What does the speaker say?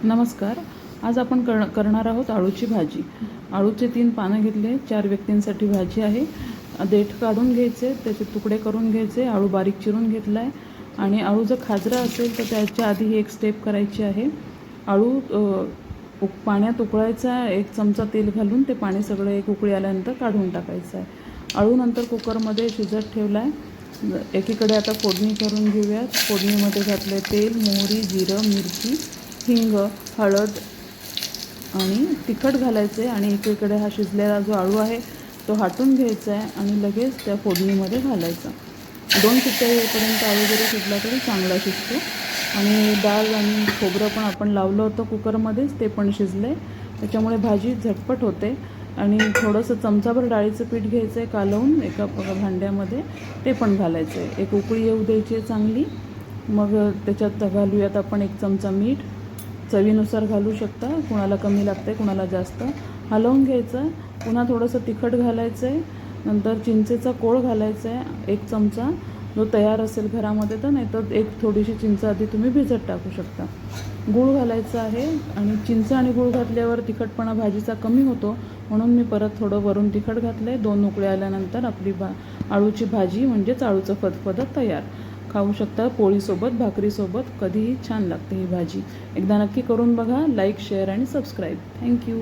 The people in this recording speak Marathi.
नमस्कार. आज आपण करणार आहोत आळूची भाजी. आळूचे 3 पानं घेतले. 4 व्यक्तींसाठी भाजी आहे. देठ काढून घ्यायचे, त्याचे तुकडे करून घ्यायचे. आळू बारीक चिरून घेतला आहे आणि आळू जर खाजरा असेल तर त्याच्या आधी ही एक स्टेप करायची आहे. आळू पाण्यात उकळायचा, 1 चमचा तेल घालून ते पाणी सगळं एक उकळी आल्यानंतर काढून टाकायचं आहे. आळू नंतर कुकरमध्ये शिजत ठेवला आहे. एकीकडे आता फोडणी करून घेऊयात. फोडणीमध्ये घातले तेल, मोहरी, जिरं, मिरची, हिंग, हळद आणि तिखट घालायचे आणि एकीकडे हा शिजलेला जो आळू आहे तो हाटून घ्यायचा आहे आणि लगेच त्या फोडणीमध्ये घालायचा. 2 शिट्ट्या येईपर्यंत आळू जरी शिजला तरी चांगला शिजतो. आणि डाळ आणि खोबरं पण आपण लावलं होतं कुकरमध्येच, ते पण शिजले. त्याच्यामुळे भाजी झटपट होते. आणि थोडंसं चमचाभर डाळीचं पीठ घ्यायचं आहे कालवून एका भांड्यामध्ये, ते पण घालायचं आहे. एक उकळी येऊ द्यायची आहे चांगली. मग त्याच्यात घालूयात आपण 1 चमचा मीठ. चवीनुसार घालू शकता, कुणाला कमी लागते कुणाला जास्त. हलवून घ्यायचं. पुन्हा थोडंसं तिखट घालायचं आहे. नंतर चिंचेचा कोळ घालायचा आहे 1 चमचा, जो तयार असेल घरामध्ये तर, नाही तर एक थोडीशी चिंच आधी तुम्ही भिजत टाकू शकता. गूळ घालायचं आहे आणि चिंच आणि गूळ घातल्यावर तिखटपणा भाजीचा कमी होतो, म्हणून मी परत थोडं वरून तिखट घातलं आहे. 2 उकळ्या आल्यानंतर आपली आळूची भाजी म्हणजेच आळूचं फतफदं तयार. खाऊ शकता पोळीसोबत, भाकरीसोबत, कधीही छान लागते ही भाजी. एकदा नक्की करून बघा. लाईक, शेअर आणि सबस्क्राईब. थँक्यू.